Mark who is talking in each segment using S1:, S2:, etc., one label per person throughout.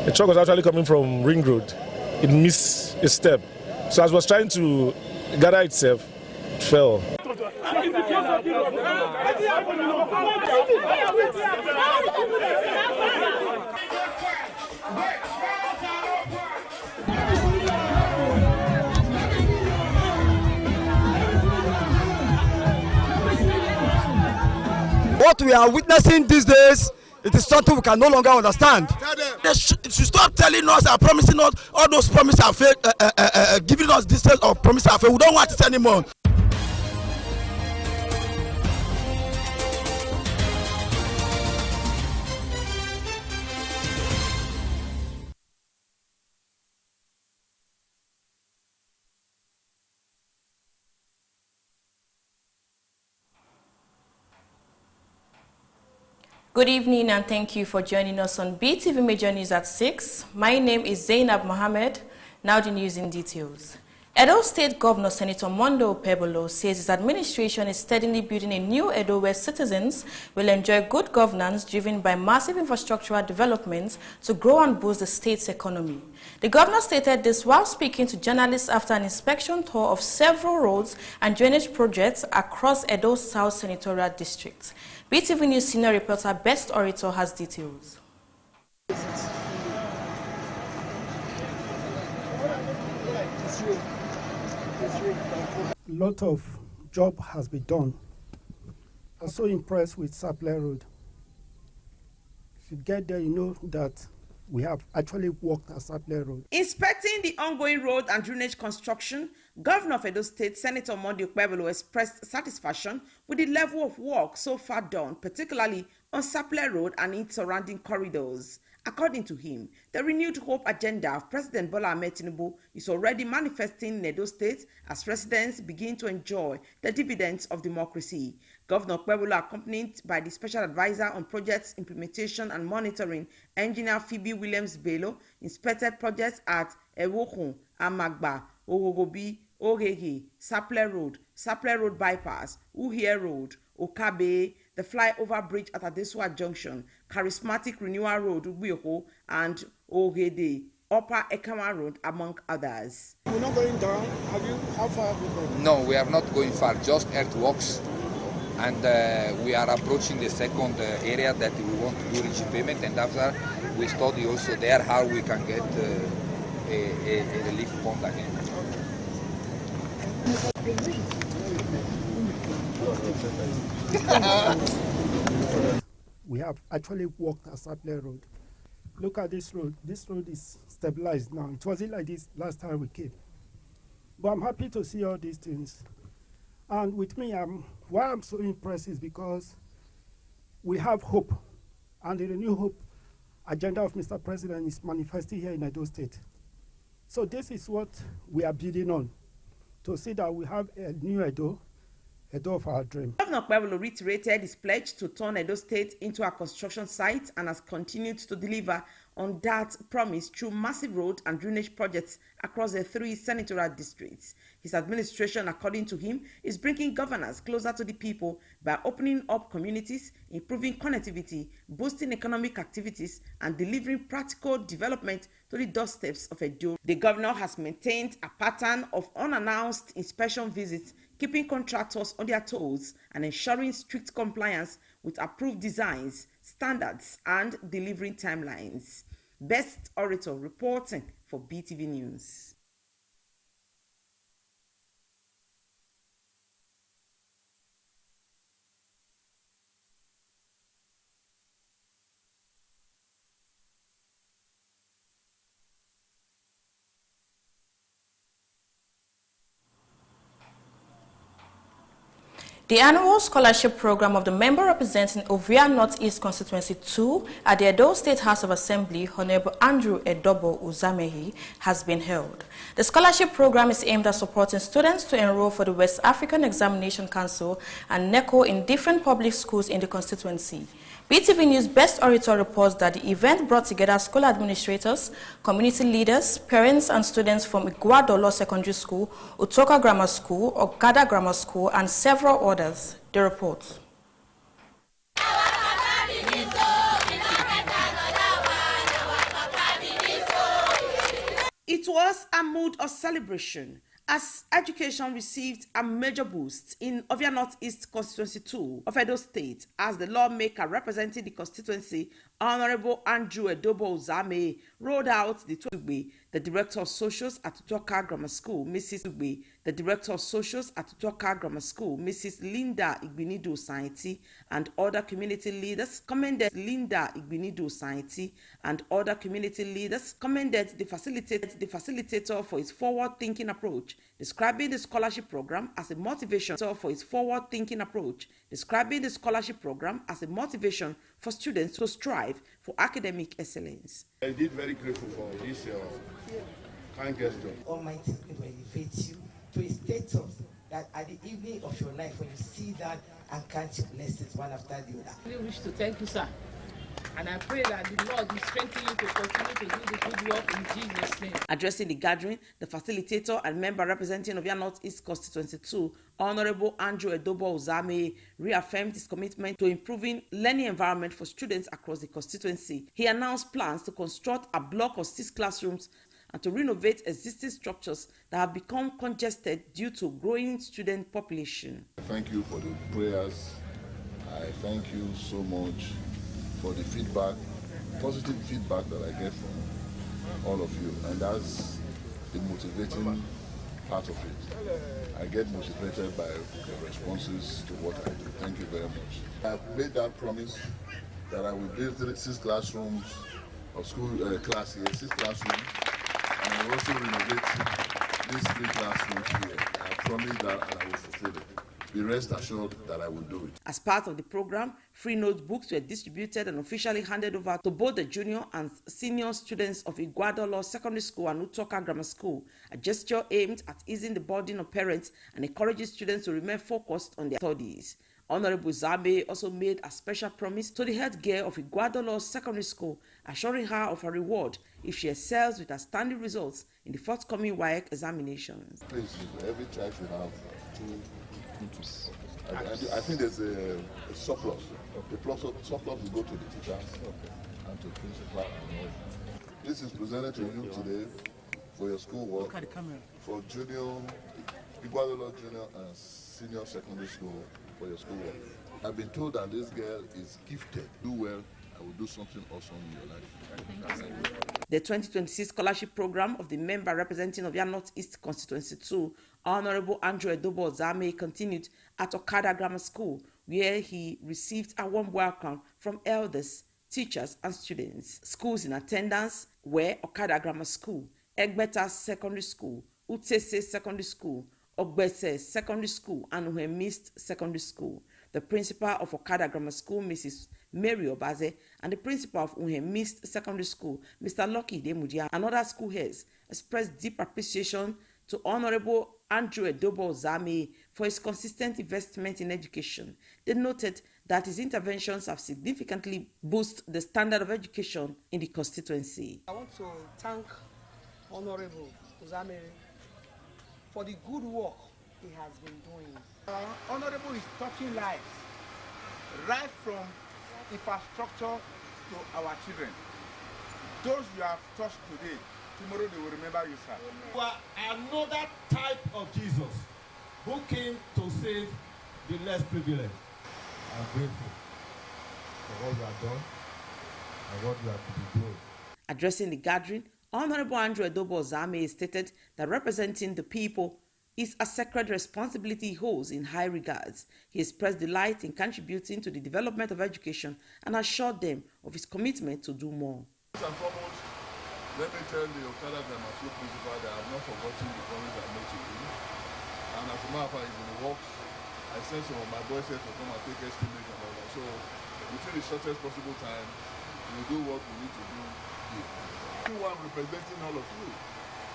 S1: The truck was actually coming from Ring Road. It missed a step. So as it was trying to gather itself, it fell.
S2: What we are witnessing these days, it is something we can no longer understand.
S3: They should stop telling us and promising us all those promises are fake, giving us distance of promises are fake. We don't want it anymore.
S4: Good evening and thank you for joining us on BTV Major News at 6. My name is Zainab Mohammed. Now the news in details. Edo State Governor Senator Mondo Pebolo says his administration is steadily building a new Edo where citizens will enjoy good governance driven by massive infrastructural developments to grow and boost the state's economy. The governor stated this while speaking to journalists after an inspection tour of several roads and drainage projects across Edo South Senatorial District. BTV News senior reporter Best Orator has details.
S5: A lot of job has been done. I'm so impressed with Sapler Road. If you get there, you know that we have actually worked at Sapler Road.
S6: Inspecting the ongoing road and drainage construction, Governor of Edo State, Senator Mondo Pebolo, expressed satisfaction with the level of work so far done, particularly on Sapler Road and its surrounding corridors. According to him, the renewed hope agenda of President Bola Ahmed Tinubu is already manifesting in Edo State as residents begin to enjoy the dividends of democracy. Governor Pebolo, accompanied by the Special Advisor on Projects Implementation and Monitoring, Engineer Phoebe Williams-Bello, inspected projects at Ewohun, Amagba, Ogogobi, Orege, Sapler Road Bypass, Uhie Road, Okabe, the flyover bridge at Adesua Junction, Charismatic Renewal Road, Ubioko, and Ogede, Upper Ekama Road, among others.
S5: We're not going down. How far have we gone?
S7: No, we are not going far, just earthworks. And we are approaching the second area that we want to do ridge payment, and after we study also there how we can get a relief pond again.
S5: We have actually walked a Sapler Road. Look at this road. This road is stabilized now. It wasn't like this last time we came. But I'm happy to see all these things. And with me, why I'm so impressed is because we have hope. And the renewed hope agenda of Mr. President is manifesting here in Edo State. So this is what we are building on, to see that we have a new Edo of our dream.
S6: Governor Pebolo reiterated his pledge to turn Edo State into a construction site and has continued to deliver on that promise through massive road and drainage projects across the 3 senatorial districts. His administration, according to him, is bringing governance closer to the people by opening up communities, improving connectivity, boosting economic activities, and delivering practical development to the doorsteps of Edo. The governor has maintained a pattern of unannounced inspection visits, keeping contractors on their toes and ensuring strict compliance with approved designs, standards, and delivering timelines. Best Orator reporting for BTV News.
S4: The annual scholarship program of the member representing Ovia Northeast Constituency 2 at the Edo State House of Assembly, Honorable Andrew Edobo Uzamehi, has been held. The scholarship program is aimed at supporting students to enroll for the West African Examination Council and NECO in different public schools in the constituency. Beetv News Best Orator reports that the event brought together school administrators, community leaders, parents and students from Iguadolo Secondary School, Utoka Grammar School, Okada Grammar School and several others. The report.
S6: It was a mood of celebration as education received a major boost in Ovia Northeast Constituency 2 of Edo State as the lawmaker representing the constituency, Honorable Andrew Edobo Uzame, rolled out the Director of Socials at Utoka Grammar School, Mrs. Ugbe, the Director of Socials at Utoka Grammar School, Mrs. Linda Igbinidu Sainti, and other community leaders commended the facilitator for his forward-thinking approach, describing the scholarship program as a motivation for students to strive for academic excellence.
S8: I did very grateful for this kind gesture.
S9: Almighty God will elevate you to a status that at the evening of your life, when you see that and count your blessings one after the other.
S10: I really wish to thank you, sir. And I pray that the Lord will strengthen you to continue to do the good work in Jesus' name.
S6: Addressing the gathering, the facilitator and member representing Ovia Northeast Constituency 2, Honorable Andrew Edobo Uzame, reaffirmed his commitment to improving learning environment for students across the constituency. He announced plans to construct a block of 6 classrooms and to renovate existing structures that have become congested due to growing student population.
S8: Thank you for the prayers. I thank you so much for the feedback, positive feedback that I get from all of you, and that's the motivating part of it. I get motivated by the responses to what I do. Thank you very much. I've made that promise that I will build 6 classrooms of school class here, 6 classrooms, and I will also renovate these 3 classrooms here. I promise that and I will fulfill it. Be rest assured that I will do it.
S6: As part of the program, free notebooks were distributed and officially handed over to both the junior and senior students of Iguadolo Secondary School and Utoka Grammar School, a gesture aimed at easing the burden of parents and encouraging students to remain focused on their studies. Honorable Zabe also made a special promise to the head girl of Iguadolo Secondary School, assuring her of a reward if she excels with outstanding results in the forthcoming WAEC examinations.
S8: Please, every child should have 2 I think there's a surplus. The surplus will go to the teachers and to principal. This is presented to you today for your schoolwork, for Iguadolo Junior and Senior Secondary School for your schoolwork. I've been told that this girl is gifted. Do well, I will do something awesome in your life.
S6: The 2026 scholarship program of the member representing Ovia Northeast Constituency 2, Honorable Andrew Edobo Zame, continued at Okada Grammar School, where he received a warm welcome from elders, teachers, and students. Schools in attendance were Okada Grammar School, Egbeta Secondary School, Utese Secondary School, Ogbese Secondary School, and Uhemist Secondary School. The principal of Okada Grammar School, Mrs. Mary Obaze, and the principal of Uhemist Secondary School, Mr. Lucky Demudia, and other school heads expressed deep appreciation to Honorable Andrew Edobo Zame for his consistent investment in education. They noted that his interventions have significantly boosted the standard of education in the constituency.
S11: I want to thank Honorable Zame for the good work he has been doing. Honorable is touching lives, right from infrastructure to our children. Those you have touched today, tomorrow they will remember you, sir.
S12: You are another type of Jesus who came to save the less privileged. I'm grateful for what you have done and what you have to be doing.
S6: Addressing the gathering, Honorable Andrew Edobo Zame stated that representing the people is a sacred responsibility he holds in high regards. He expressed delight in contributing to the development of education and assured them of his commitment to do more.
S8: First and foremost, let me tell the Okada Grammar School principal that I have not forgotten the promise I made to you. And as a matter of fact, it's in the works. I sent some of my boys here to come and take estimate and all that. So within the shortest possible time, we'll do what we need to do here. I'm representing all of you.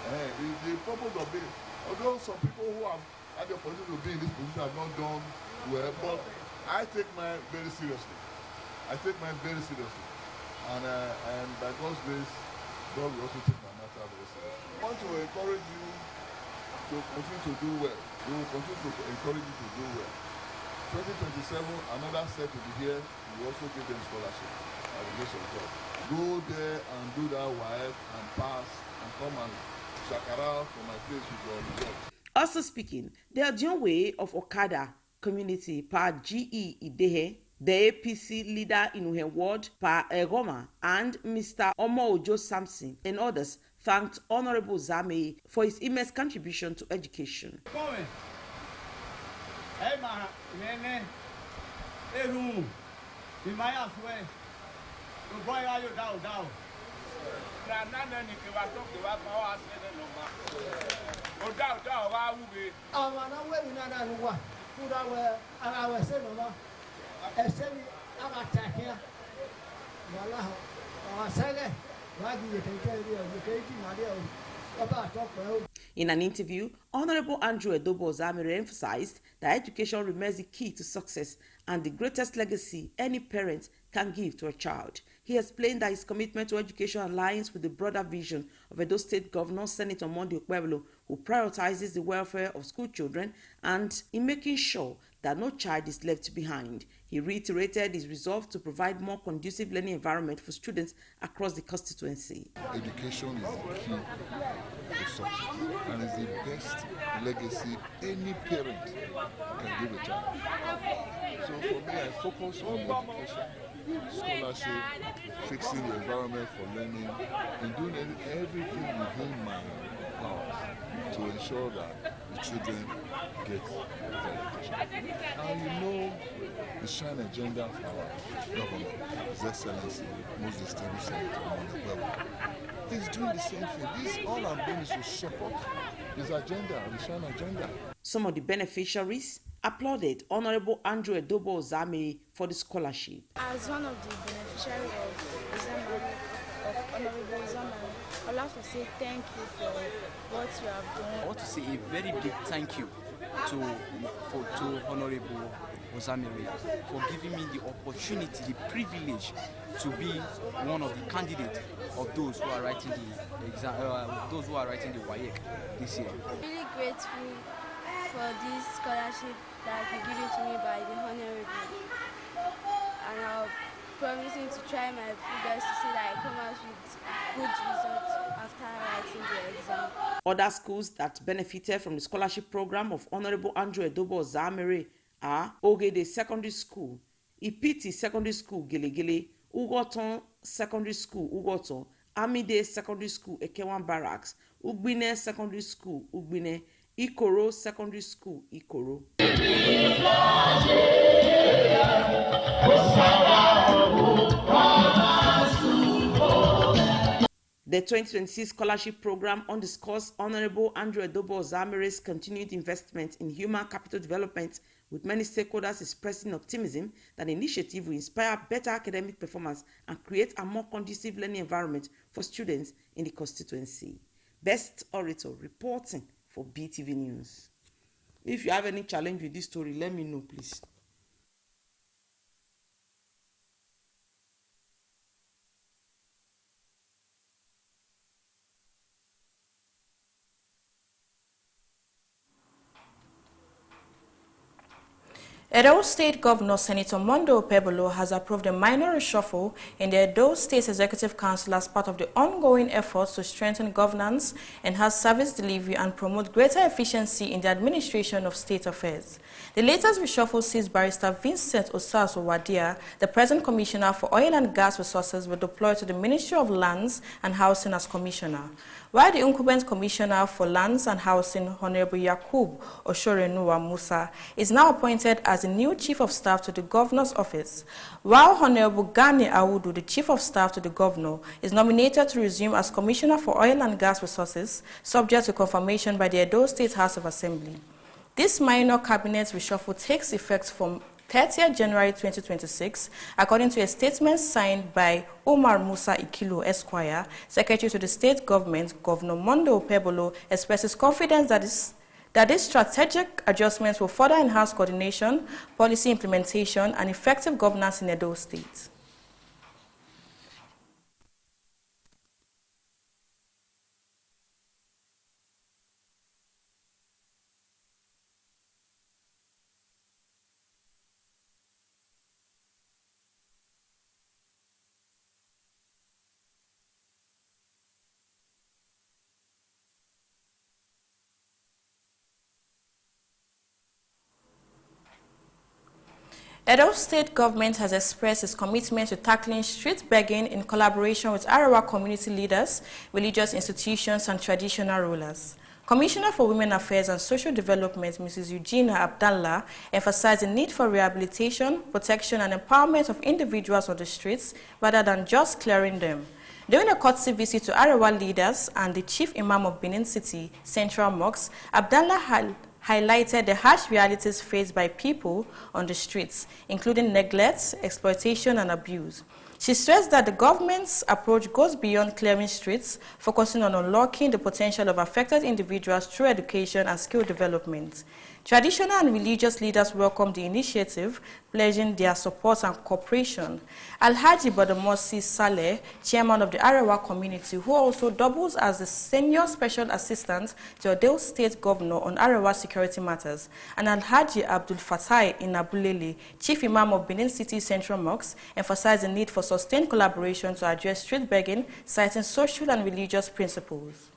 S8: The purpose of it, although some people who have had the opportunity to be in this position have not done well, but I take mine very seriously. I take mine very seriously. And by God's grace, God will also take my matter very seriously. I want to encourage you to continue to do well. We will continue to encourage you to do well. 2027, another set will be here. We will also give them scholarship by the grace of God. Go there and do that wife and pass and come and shakara for my place with your results.
S6: Also speaking, the Odionwe of Okada community, Pa G.E. Idehe, the APC leader in Uhe ward, Pa Egoma, and Mr. Omo Ojo Samson and others thanked Honorable Zame for his immense contribution to education. In an interview, Honorable Andrew Edobo Zamere emphasized that education remains the key to success and the greatest legacy any parent can give to a child. He explained that his commitment to education aligns with the broader vision of Edo State Governor Senator Monday Okpebholo, who prioritizes the welfare of school children and in making sure that no child is left behind. He reiterated his resolve to provide more conducive learning environment for students across the constituency.
S8: Education is the key to success and is the best legacy any parent can give a child. So for me, I focus on education, scholarship, fixing the environment for learning, and doing everything within my powers to ensure that the children get better education. And you know, the shine agenda for our government, His Excellency, most distinguished Senator Monday Okpebholo, he's doing the same thing. All I'm doing is to support his agenda, the shine agenda.
S6: Some of the beneficiaries applauded Honorable Andrew Edobo Zame for the scholarship.
S13: As one of the beneficiaries of Honorable Zame, I'd like to say thank you for what you have done.
S2: I want to say a very big thank you to Honorable Ozamere for giving me the opportunity, the privilege to be one of the candidates of those who are writing the exam, those who are writing the WAEC this year.
S13: I'm really grateful for this scholarship that has been given to me by the Honorable, and I'm promising to try my best to see that I come out with good results after writing the exam.
S6: Other schools that benefited from the scholarship program of Honorable Andrew Edobo Zamere are Ogede Secondary School, Ipiti Secondary School Gelegele, Ugoton Secondary School Ugoton, Amide Secondary School Ekewan Barracks, Ugbine Secondary School Ugbine, Ikoro Secondary School Ikoro. The 2026 scholarship program underscores Honorable Andrew Edobo Zamere's continued investment in human capital development, with many stakeholders expressing optimism that the initiative will inspire better academic performance and create a more conducive learning environment for students in the constituency. Best Orator reporting for Beetv News. If you have any challenge with this story, let me know, please.
S4: Edo State Governor Senator Monday Okpebholo has approved a minor reshuffle in the Edo State Executive Council as part of the ongoing efforts to strengthen governance, enhance service delivery, and promote greater efficiency in the administration of state affairs. The latest reshuffle sees Barrister Vincent Osaso Wadia, the present Commissioner for Oil and Gas Resources, will deploy to the Ministry of Lands and Housing as Commissioner, while the incumbent Commissioner for Lands and Housing, Honorable Yakub Oshorenuwa Musa, is now appointed as the new Chief of Staff to the Governor's Office, while Honorable Gani Awudu, the Chief of Staff to the Governor, is nominated to resume as Commissioner for Oil and Gas Resources, subject to confirmation by the Edo State House of Assembly. This minor cabinet reshuffle takes effect from 30th January 2026, according to a statement signed by Omar Musa Ikilo Esquire, Secretary to the State Government. Governor Monday Okpebholo expresses confidence that these strategic adjustments will further enhance coordination, policy implementation, and effective governance in Edo State. Edo State government has expressed its commitment to tackling street begging in collaboration with Arawa community leaders, religious institutions, and traditional rulers. Commissioner for Women Affairs and Social Development, Mrs. Eugenia Abdallah, emphasized the need for rehabilitation, protection, and empowerment of individuals on the streets rather than just clearing them. During a courtesy visit to Arawa leaders and the Chief Imam of Benin City Central Mosque, Abdallah highlighted the harsh realities faced by people on the streets, including neglect, exploitation, and abuse. She stressed that the government's approach goes beyond clearing streets, focusing on unlocking the potential of affected individuals through education and skill development. Traditional and religious leaders welcomed the initiative, pledging their support and cooperation. Alhaji Badamosi Saleh, chairman of the Arawa community, who also doubles as the senior special assistant to Oyo State Governor on Arawa security matters, and Alhaji Abdul Fatai Inabulele, chief imam of Benin City Central Mosque, emphasized the need for sustained collaboration to address street begging, citing social and religious principles.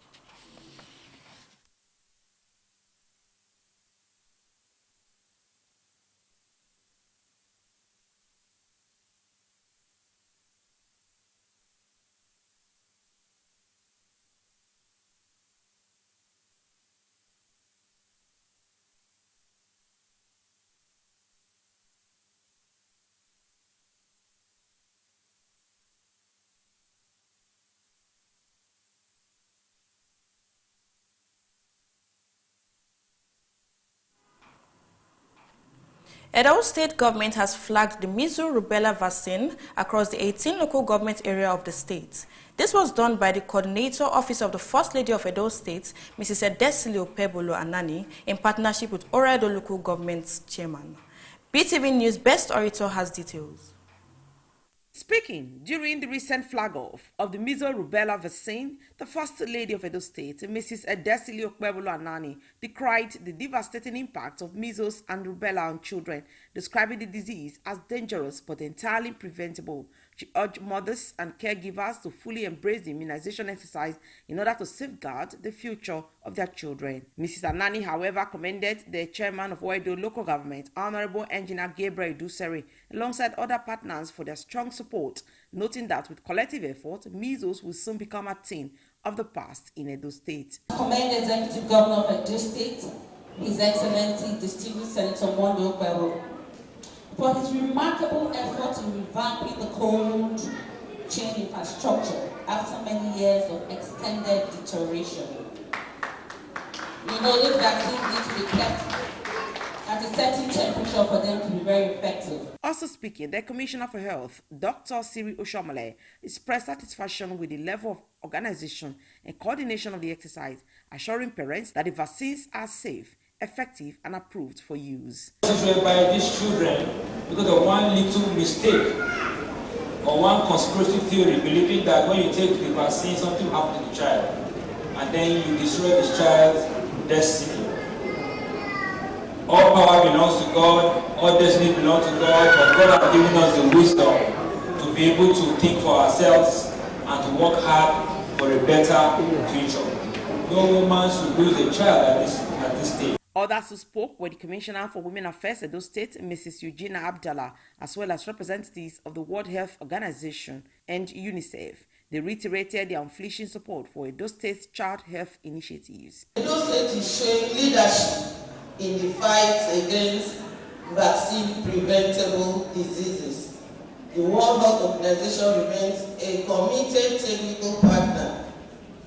S4: Edo State government has flagged the measles rubella vaccine across the 18 local government area of the state. This was done by the Coordinator Office of the First Lady of Edo State, Mrs. Edesili Opebolo Anani, in partnership with Ora Edo Local Government Chairman. Beetv News Best Orator has details.
S6: Speaking during the recent flag-off of the measles rubella vaccine, the First Lady of Edo State, Mrs. Edesili Okpebolo Anani, decried the devastating impact of measles and rubella on children, describing the disease as dangerous but entirely preventable. She urged mothers and caregivers to fully embrace the immunization exercise in order to safeguard the future of their children. Mrs. Anani, however, commended the chairman of Oyo Local Government, Honorable Engineer Gabriel Iduseri, alongside other partners for their strong support, noting that with collective effort, measles will soon become a thing of the past in Edo State.
S14: I commend the Executive Governor of Edo State, His Excellency Distinguished Senator Mondo Okpebolo, for his remarkable effort in revamping the cold chain infrastructure after many years of extended deterioration. You know, these vaccines need to be kept at a certain temperature for them to be very effective.
S6: Also speaking, the Commissioner for Health, Dr. Siri Oshomole, expressed satisfaction with the level of organization and coordination of the exercise, assuring parents that the vaccines are safe, effective, and approved for use.
S15: By these children, because of one little mistake or one conspiracy theory, believing that when you take the vaccine, something will happen to the child, and then you destroy this child's destiny. All power belongs to God, all destiny belongs to God, but God has given us the wisdom to be able to think for ourselves and to work hard for a better future. No woman should lose a child at this stage.
S6: Others who spoke were the Commissioner for Women Affairs Edo State, Mrs. Eugenia Abdallah, as well as representatives of the World Health Organization and UNICEF. They reiterated their unflinching support for Edo State's child health initiatives.
S16: Edo State is showing leadership in the fight against vaccine-preventable diseases. The World Health Organization remains a committed technical partner,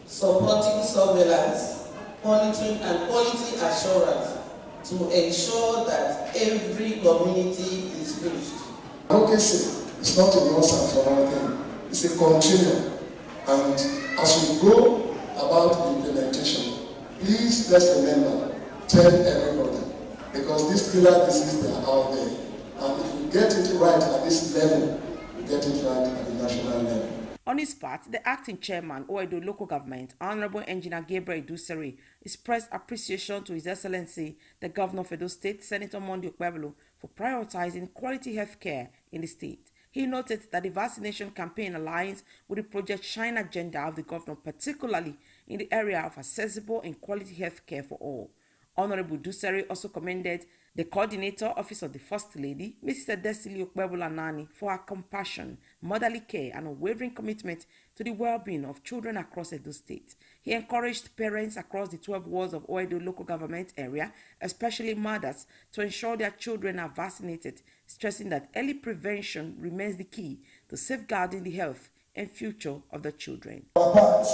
S16: supporting surveillance, monitoring, and quality assurance to ensure that every community is reached.
S17: Advocacy is not a once and for all thing, it's a continuum. And as we go about the implementation, please let's remember, tell everybody, because these killer diseases are out there. And if we get it right at this level, we get it right at the national level.
S6: On his part, the acting chairman, Oyo Local Government, Honorable Engineer Gabriel Iduseri, expressed appreciation to His Excellency, the Governor of Edo State, Senator Mondo Okpebolo, for prioritizing quality health care in the state. He noted that the vaccination campaign aligns with the Project Shine agenda of the governor, particularly in the area of accessible and quality health care for all. Honorable Duseri also commended the Coordinator, Office of the First Lady, Mrs. Desili Okpebola-Nani, for her compassion, motherly care, and unwavering commitment to the well-being of children across Edo State. He encouraged parents across the 12 wards of Oedo local government area, especially mothers, to ensure their children are vaccinated, stressing that early prevention remains the key to safeguarding the health and future of the children.
S18: For our part,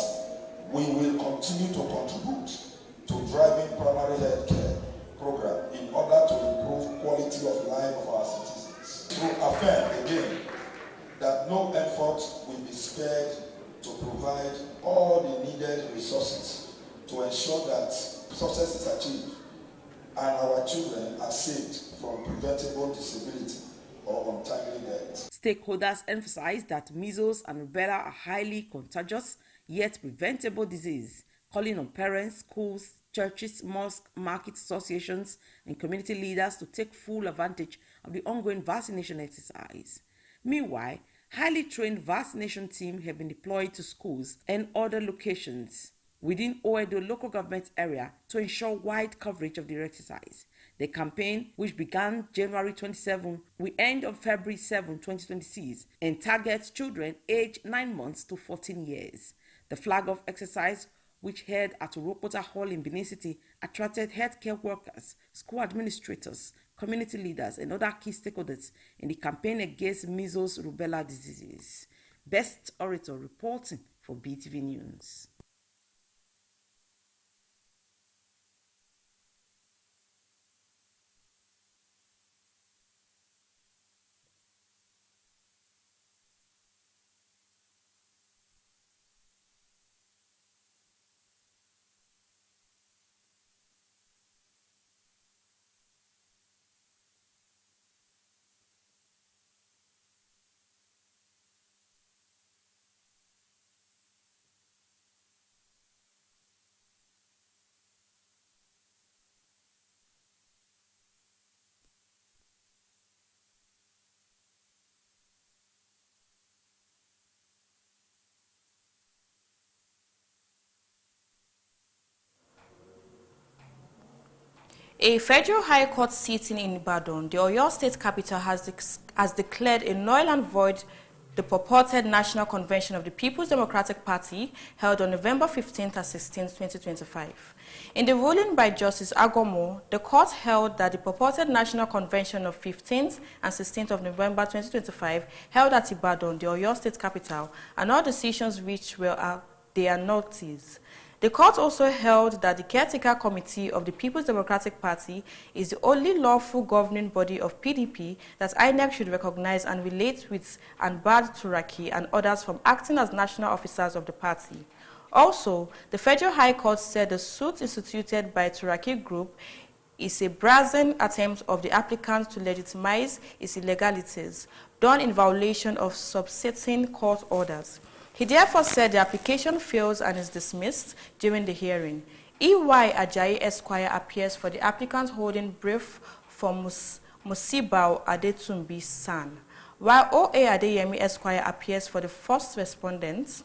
S18: we will continue to contribute to driving primary health care program in order to improve quality of life of our citizens. To affirm again that no effort will be spared to provide all the needed resources to ensure that success is achieved and our children are saved from preventable disability or untimely death.
S6: Stakeholders emphasized that measles and rubella are highly contagious yet preventable disease, calling on parents, schools, churches, mosques, market associations, and community leaders to take full advantage of the ongoing vaccination exercise. Meanwhile, highly trained vaccination teams have been deployed to schools and other locations within Oedo local government area to ensure wide coverage of the exercise. The campaign, which began January 27, will end on February 7, 2026, and targets children aged 9 months to 14 years. The flag-off exercise, which held at Rokota Hall in Benin City, attracted healthcare workers, school administrators, community leaders, and other key stakeholders in the campaign against measles rubella diseases. Best Orator reporting for Beetv News.
S4: A federal high court sitting in Ibadan, the Oyo State capital, has declared a null and void the purported National Convention of the People's Democratic Party held on November 15th and 16th, 2025. In the ruling by Justice Agomo, the court held that the purported National Convention of 15th and 16th of November 2025 held at Ibadan, the Oyo State capital, and all decisions which were their nullities. The court also held that the Caretaker Committee of the People's Democratic Party is the only lawful governing body of PDP that INEC should recognize and relate with, and barred Turaki and others from acting as national officers of the party. Also, the Federal High Court said the suit instituted by Turaki Group is a brazen attempt of the applicant to legitimize its illegalities, done in violation of subsetting court orders. He therefore said the application fails and is dismissed during the hearing. E.Y. Ajayi Esquire appears for the applicant holding brief for Musibao Adetumbi San, while O.A. Adeyemi Esquire appears for the first respondent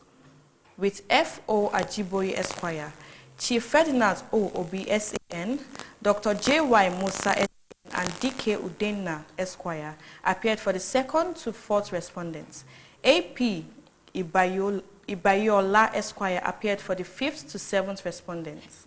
S4: with F.O. Ajiboye Esquire. Chief Ferdinand O. Obi S.A.N., Dr. J.Y. Musa S.A.N., and D.K. Udenna Esquire appeared for the second to fourth respondents. A.P. Ibayola Esquire appeared for the fifth to seventh respondents.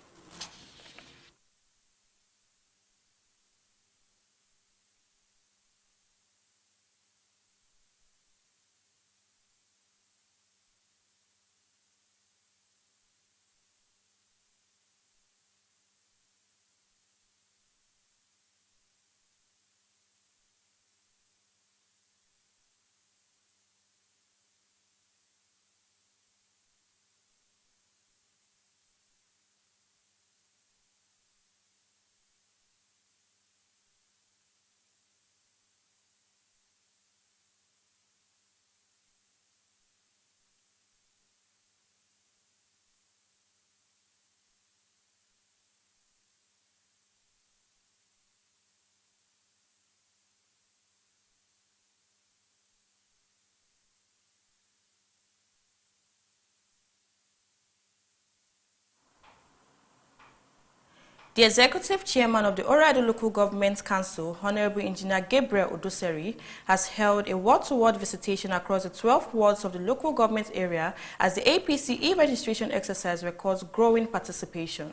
S4: The executive chairman of the Oreado Local Government Council, Honorable Engineer Gabriel Odoseri, has held a ward-to-ward visitation across the 12 wards of the local government area as the APC e-registration exercise records growing participation.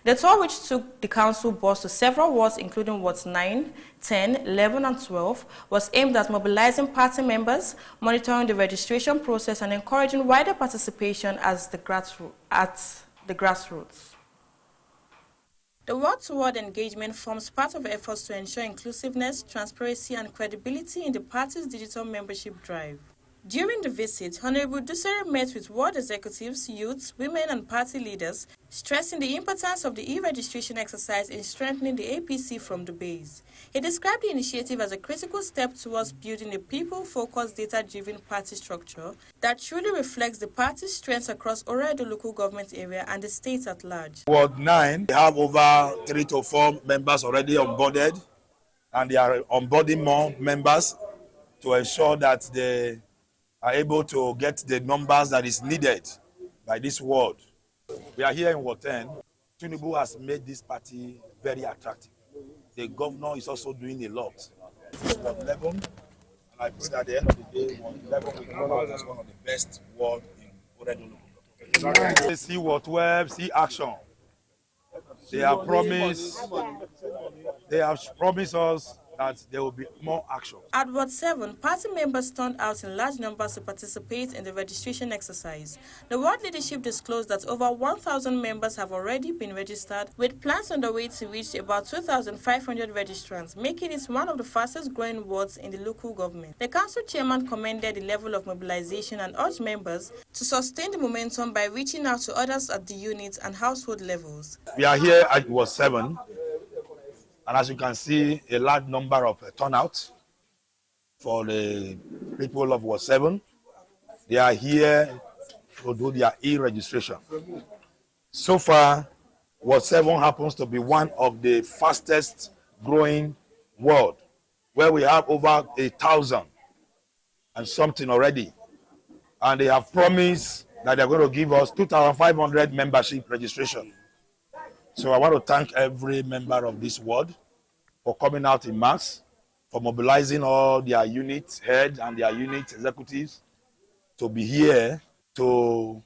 S4: The tour, which took the council bus to several wards, including wards 9, 10, 11, and 12, was aimed at mobilizing party members, monitoring the registration process, and encouraging wider participation at the grassroots. The word-to-word engagement forms part of efforts to ensure inclusiveness, transparency, and credibility in the party's digital membership drive. During the visit, Honorable Dusere met with ward executives, youths, women, and party leaders, stressing the importance of the e-registration exercise in strengthening the APC from the base. He described the initiative as a critical step towards building a people-focused, data-driven party structure that truly reflects the party's strengths across Oreado local government area and the state at large.
S3: Ward 9, we have over 3 to 4 members already onboarded, and they are onboarding more members to ensure that they are able to get the numbers that is needed by this ward. We are here in Ward 10. Tinubu has made this party very attractive. The governor is also doing a lot. This is Ward 11, and I pray that at the end of the day, Ward 11 will come out as one of the best wards in Oreado local government. See Ward 12, see action. They have promised us that there will be more action.
S4: At Ward 7, party members turned out in large numbers to participate in the registration exercise. The ward leadership disclosed that over 1,000 members have already been registered, with plans on the way to reach about 2,500 registrants, making it one of the fastest growing wards in the local government. The council chairman commended the level of mobilization and urged members to sustain the momentum by reaching out to others at the unit and household levels.
S3: We are here at Ward 7. And as you can see, a large number of turnouts for the people of Ward 7. They are here to do their e-registration. So far, Ward 7 happens to be one of the fastest growing wards, where we have over 1,000 and something already. And they have promised that they're going to give us 2,500 membership registration. So I want to thank every member of this ward for coming out in mass, for mobilizing all their unit heads and their unit executives to be here to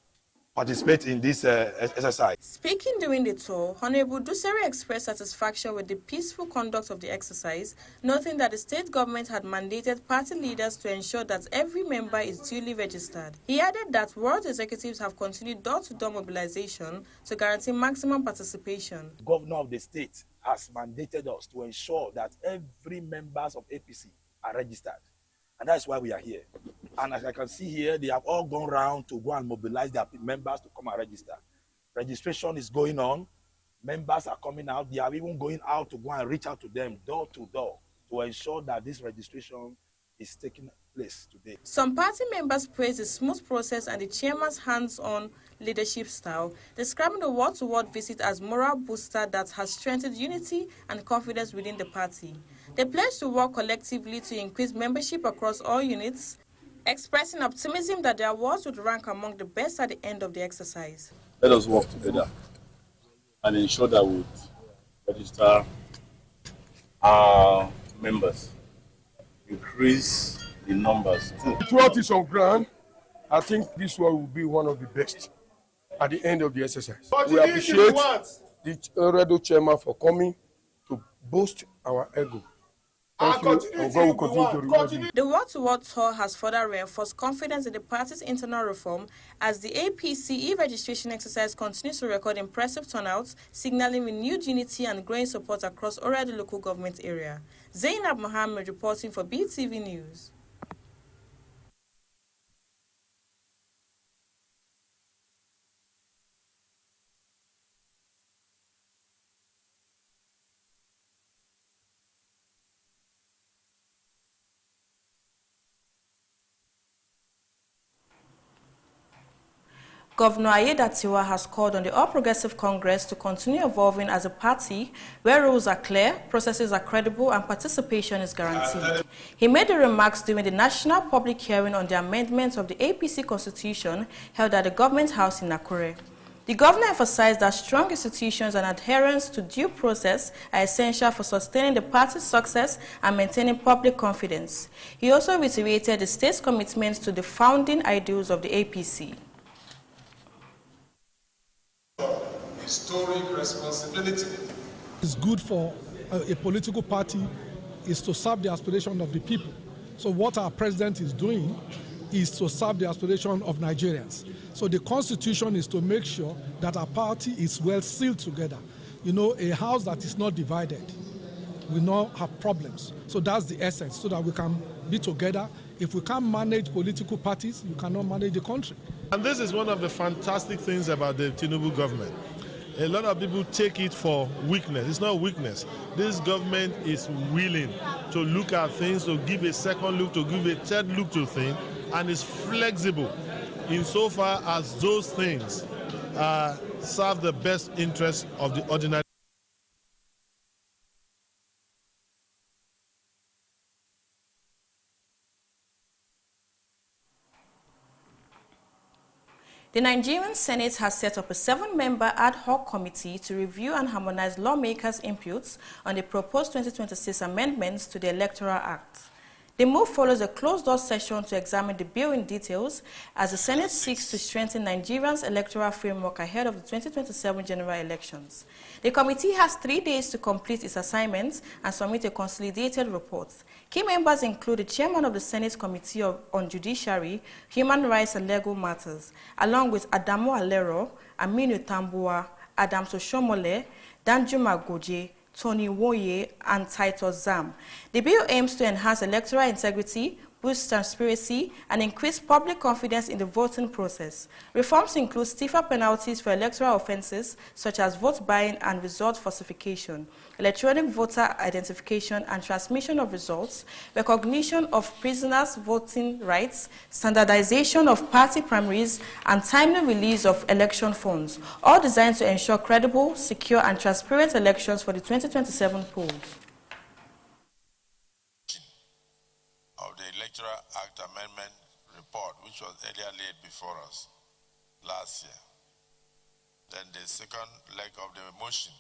S3: participate in this exercise.
S4: Speaking during the tour, Honorable Dusere expressed satisfaction with the peaceful conduct of the exercise, noting that the state government had mandated party leaders to ensure that every member is duly registered. He added that ward executives have continued door-to-door mobilization to guarantee maximum participation.
S3: The governor of the state has mandated us to ensure that every members of APC are registered. And that's why we are here. And as I can see here, they have all gone around to go and mobilize their members to come and register. Registration is going on. Members are coming out. They are even going out to go and reach out to them door to door to ensure that this registration is taking place today.
S4: Some party members praised the smooth process and the chairman's hands-on leadership style, describing the ward-to-ward visit as moral booster that has strengthened unity and confidence within the party. They pledged to work collectively to increase membership across all units, expressing optimism that their wards would rank among the best at the end of the exercise.
S19: Let us work together and ensure that we register our members, increase the numbers too.
S20: Throughout this on ground, I think this one will be one of the best at the end of the exercise. We appreciate the Oreado chairman for coming to boost our ego. Thank you, and God will continue to reward you.
S4: The word-to-word tour has further reinforced confidence in the party's internal reform as the APC e-registration exercise continues to record impressive turnouts, signaling renewed unity and growing support across Oreado local government area. Zainab Mohammed reporting for Beetv News. Governor Ayedatiwa has called on the All Progressive Congress to continue evolving as a party where rules are clear, processes are credible, and participation is guaranteed. He made the remarks during the national public hearing on the amendments of the APC Constitution held at the Government House in Akure. The governor emphasized that strong institutions and adherence to due process are essential for sustaining the party's success and maintaining public confidence. He also reiterated the state's commitment to the founding ideals of the APC.
S21: Historic responsibility.
S22: It's good for a political party is to serve the aspiration of the people. So what our president is doing is to serve the aspiration of Nigerians. So the constitution is to make sure that our party is well sealed together. You know, a house that is not divided will not have problems. So that's the essence, so that we can be together. If we can't manage political parties, you cannot manage the country.
S1: And this is one of the fantastic things about the Tinubu government. A lot of people take it for weakness. It's not weakness. This government is willing to look at things, to give a second look, to give a third look to things, and is flexible insofar as those things serve the best interest of the ordinary.
S4: The Nigerian Senate has set up a 7-member ad hoc committee to review and harmonize lawmakers' inputs on the proposed 2026 amendments to the Electoral Act. The move follows a closed-door session to examine the bill in details as the Senate seeks to strengthen Nigeria's electoral framework ahead of the 2027 general elections. The committee has 3 days to complete its assignments and submit a consolidated report. Key members include the chairman of the Senate Committee on Judiciary, Human Rights and Legal Matters, along with Adamu Alero, Aminu Tambua, Adams Oshomole, Danjuma Goje, Tony Woye, and Titus Zam. The bill aims to enhance electoral integrity, boost transparency, and increase public confidence in the voting process. Reforms include stiffer penalties for electoral offenses such as vote buying and result falsification, electronic voter identification and transmission of results, recognition of prisoners' voting rights, standardization of party primaries, and timely release of election funds, all designed to ensure credible, secure, and transparent elections for the 2027 polls.
S23: Of the Electoral Act Amendment report, which was earlier laid before us last year. Then the second leg of the motion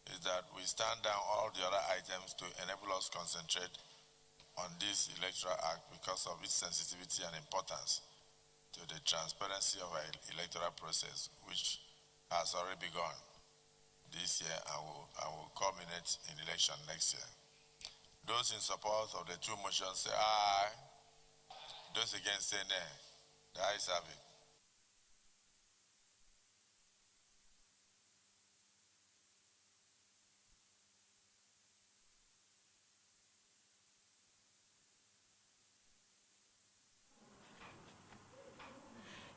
S23: is that we stand down all the other items to enable us to concentrate on this Electoral Act because of its sensitivity and importance to the transparency of our electoral process, which has already begun this year and will culminate in election next year. Those in support of the two motions say aye. Those against say nay. The ayes have it.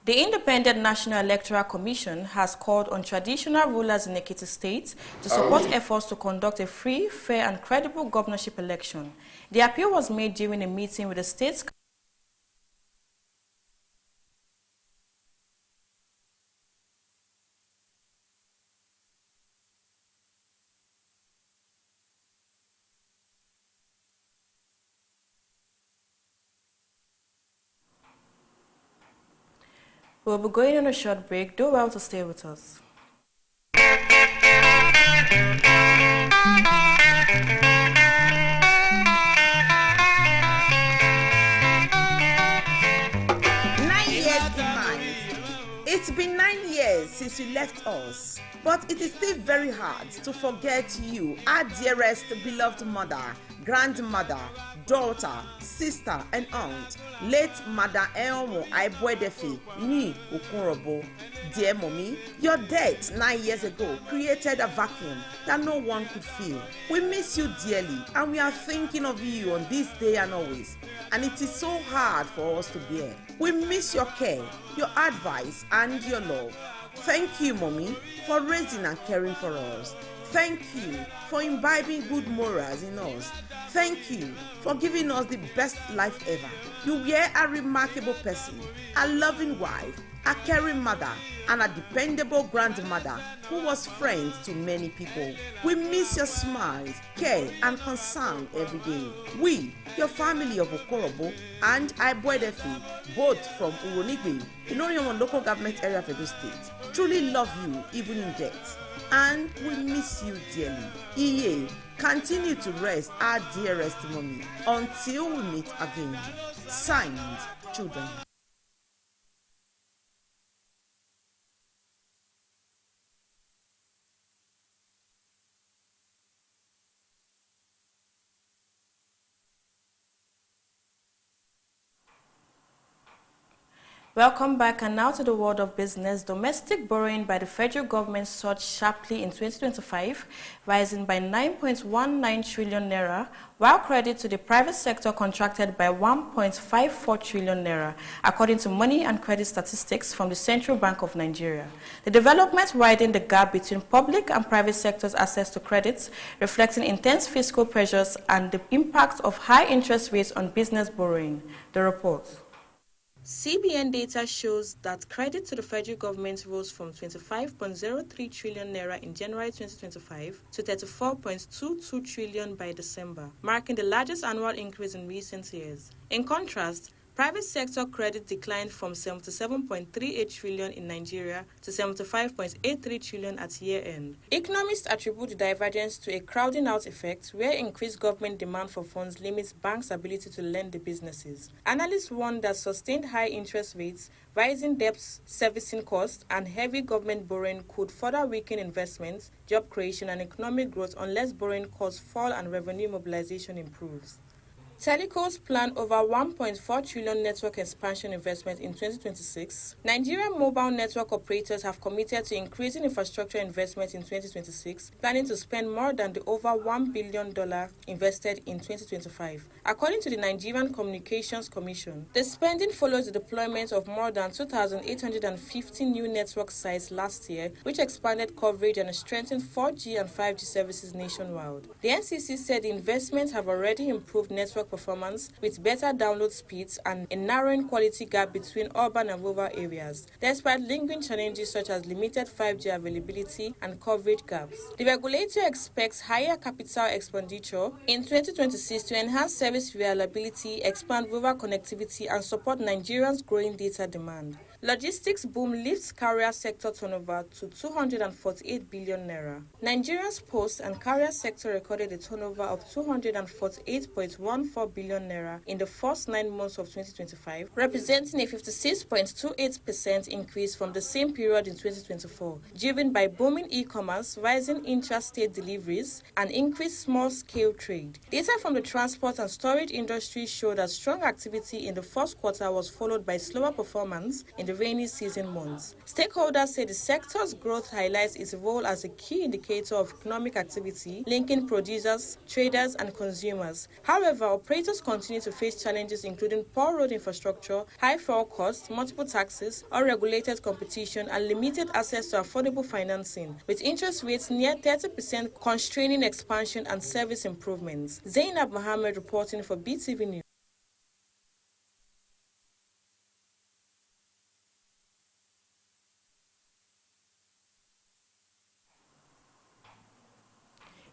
S4: The Independent National Electoral Commission has called on traditional rulers in Ekiti State to support efforts to conduct a free, fair, and credible governorship election. The appeal was made during a meeting with the state's We'll be going on a short break. Do well to stay with us.
S6: 9 years in mind. It's been 9 years since you left us, but it is still very hard to forget you, our dearest beloved mother, grandmother, daughter, sister, and aunt, late Mother Elmo Iboedefe Ni Okunrobo. Dear mommy, your death 9 years ago created a vacuum that no one could fill. We miss you dearly, and we are thinking of you on this day and always. And it is so hard for us to bear. We miss your care, your advice, and your love. Thank you, mommy, for raising and caring for us. Thank you for imbibing good morals in us. Thank you for giving us the best life ever. You were a remarkable person, a loving wife, a caring mother, and a dependable grandmother who was friends to many people. We miss your smiles, care, and concern every day. We, your family of Okorobo and Beetv, both from Uronigwe, Ilorin local government area of Edo State, truly love you even in death, and we miss you dearly. Iye, continue to rest, our dearest mommy, until we meet again. Signed, Children.
S4: Welcome back, and now to the world of business. Domestic borrowing by the federal government surged sharply in 2025, rising by 9.19 trillion naira, while credit to the private sector contracted by 1.54 trillion naira, according to money and credit statistics from the Central Bank of Nigeria. The development widened the gap between public and private sectors' access to credits, reflecting intense fiscal pressures and the impact of high interest rates on business borrowing. The report. CBN data shows that credit to the federal government rose from 25.03 trillion naira in January 2025 to 34.22 trillion by December, marking the largest annual increase in recent years. In contrast, private sector credit declined from 77.38 trillion in Nigeria to 75.83 trillion at year-end. Economists attribute the divergence to a crowding out effect where increased government demand for funds limits banks' ability to lend to businesses. Analysts warn that sustained high interest rates, rising debts, servicing costs, and heavy government borrowing could further weaken investments, job creation, and economic growth unless borrowing costs fall and revenue mobilization improves. Telecos plan over 1.4 trillion network expansion investment in 2026. Nigerian mobile network operators have committed to increasing infrastructure investment in 2026, planning to spend more than the over $1 billion invested in 2025. According to the Nigerian Communications Commission, the spending follows the deployment of more than 2,850 new network sites last year, which expanded coverage and strengthened 4G and 5G services nationwide. The NCC said the investments have already improved network performance with better download speeds and a narrowing quality gap between urban and rural areas, despite lingering challenges such as limited 5G availability and coverage gaps. The regulator expects higher capital expenditure in 2026 to enhance service reliability, expand rural connectivity, and support Nigerians' growing data demand. Logistics boom lifts carrier sector turnover to 248 billion naira. Nigeria's post and carrier sector recorded a turnover of 248.14 billion naira in the first 9 months of 2025, representing a 56.28% increase from the same period in 2024, driven by booming e-commerce, rising intrastate deliveries, and increased small-scale trade. Data from the transport and storage industry showed that strong activity in the first quarter was followed by slower performance in the rainy season months. Stakeholders say the sector's growth highlights its role as a key indicator of economic activity, linking producers, traders, and consumers. However, operators continue to face challenges including poor road infrastructure, high fuel costs, multiple taxes, unregulated competition, and limited access to affordable financing, with interest rates near 30% constraining expansion and service improvements. Zainab Mohammed reporting for Beetv News.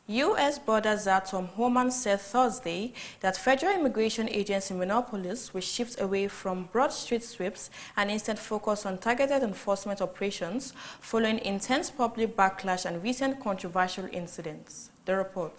S4: U.S. Border Czar Tom Homan said Thursday that Federal Immigration Agency Minneapolis will shift away from broad street sweeps and instead focus on targeted enforcement operations following intense public backlash and recent controversial incidents. The report.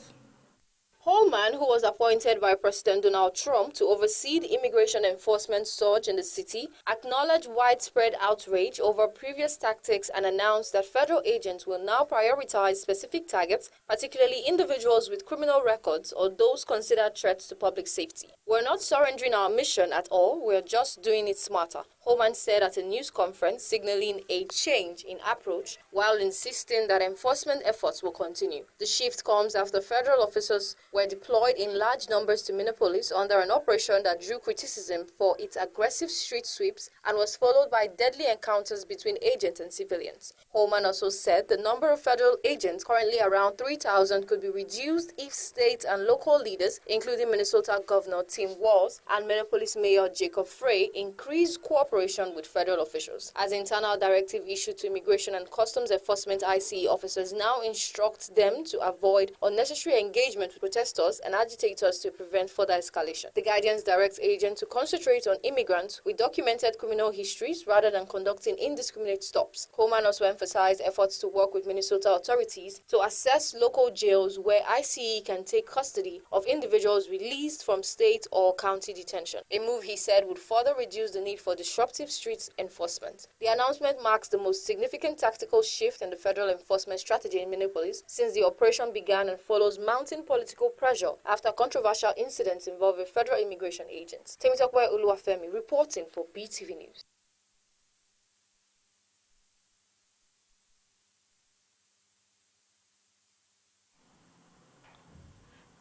S5: Holman, who was appointed by President Donald Trump to oversee the immigration enforcement surge in the city, acknowledged widespread outrage over previous tactics and announced that federal agents will now prioritize specific targets, particularly individuals with criminal records or those considered threats to public safety. "We're not surrendering our mission at all, we're just doing it smarter," Holman said at a news conference, signaling a change in approach while insisting that enforcement efforts will continue. The shift comes after federal officers were deployed in large numbers to Minneapolis under an operation that drew criticism for its aggressive street sweeps and was followed by deadly encounters between agents and civilians. Holman also said the number of federal agents, currently around 3,000, could be reduced if state and local leaders, including Minnesota Governor Tim Walz and Minneapolis Mayor Jacob Frey, increased cooperation with federal officials. As internal directive issued to Immigration and Customs Enforcement ICE officers now instruct them to avoid unnecessary engagement with protesters and agitators to prevent further escalation. The guidance directs agents to concentrate on immigrants with documented criminal histories rather than conducting indiscriminate stops. Holman also emphasized efforts to work with Minnesota authorities to assess local jails where ICE can take custody of individuals released from state or county detention. A move, he said, would further reduce the need for disruptive street enforcement. The announcement marks the most significant tactical shift in the federal enforcement strategy in Minneapolis since the operation began and follows mounting political pressure after controversial incidents involving federal immigration agents. Temitope Oluwafemi reporting for BTV News.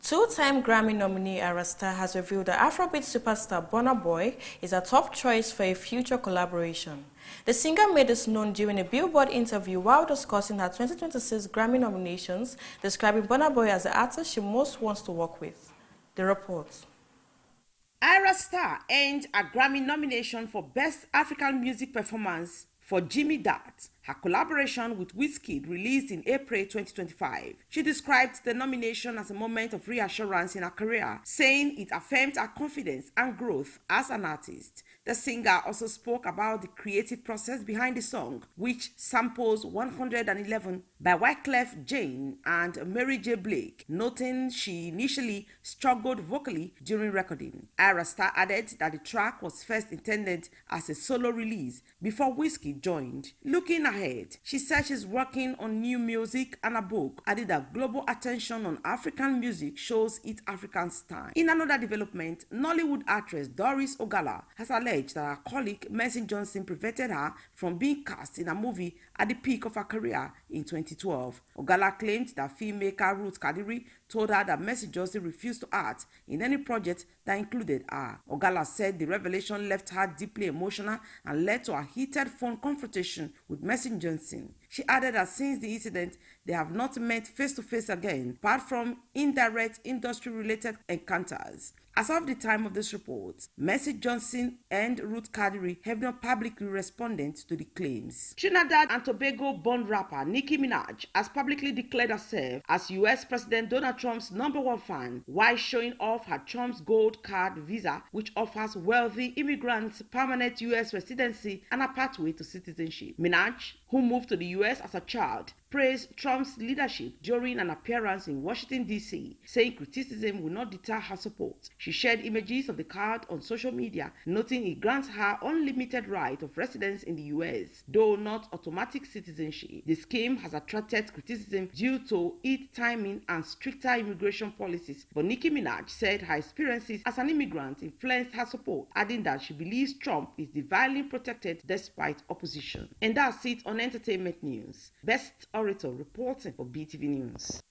S4: Two-time Grammy nominee Arasta has revealed that Afrobeat superstar Burna Boy is a top choice for a future collaboration. The singer made this known during a Billboard interview while discussing her 2026 Grammy nominations, describing Burna Boy as the artist she most wants to work with. The report.
S6: Arasta earned a Grammy nomination for Best African Music Performance for Jimmy Dat, her collaboration with Wizkid released in April 2025. She described the nomination as a moment of reassurance in her career, saying it affirmed her confidence and growth as an artist. The singer also spoke about the creative process behind the song, which samples 111 by Wyclef Jean and Mary J. Blake, noting she initially struggled vocally during recording. Arasta added that the track was first intended as a solo release before Wizkid joined. Looking ahead, she said she's working on new music and a book, added that global attention on African music shows it African's time. In another development, Nollywood actress Doris Ogala has alleged that her colleague Mercy Johnson prevented her from being cast in a movie at the peak of her career in 2012. Ogala claimed that filmmaker Ruth Kadiri told her that Mercy Johnson refused to act in any project that included her. Ogala said the revelation left her deeply emotional and led to a heated phone confrontation with Mercy Johnson. She added that since the incident, they have not met face-to-face again, apart from indirect industry-related encounters. As of the time of this report, Mercy Johnson and Ruth Kadiri have not publicly responded to the claims. Trinidad and Tobago-born rapper Nicki Minaj has publicly declared herself as U.S. President Donald Trump's #1 fan while showing off her Trump's Gold Card visa, which offers wealthy immigrants permanent U.S. residency and a pathway to citizenship. Minaj, who moved to the U.S. as a child, praised Trump's leadership during an appearance in Washington, D.C., saying criticism will not deter her support. She shared images of the card on social media, noting it grants her unlimited right of residence in the U.S., though not automatic citizenship. The scheme has attracted criticism due to its timing and stricter immigration policies, but Nicki Minaj said her experiences as an immigrant influenced her support, adding that she believes Trump is divinely protected despite opposition. And that's it on entertainment news. Best Orator reporting for BTV News.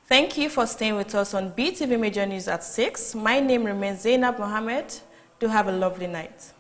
S4: Thank you for staying with us on BTV Major News at 6. My name remains Zainab Mohammed. Do have a lovely night.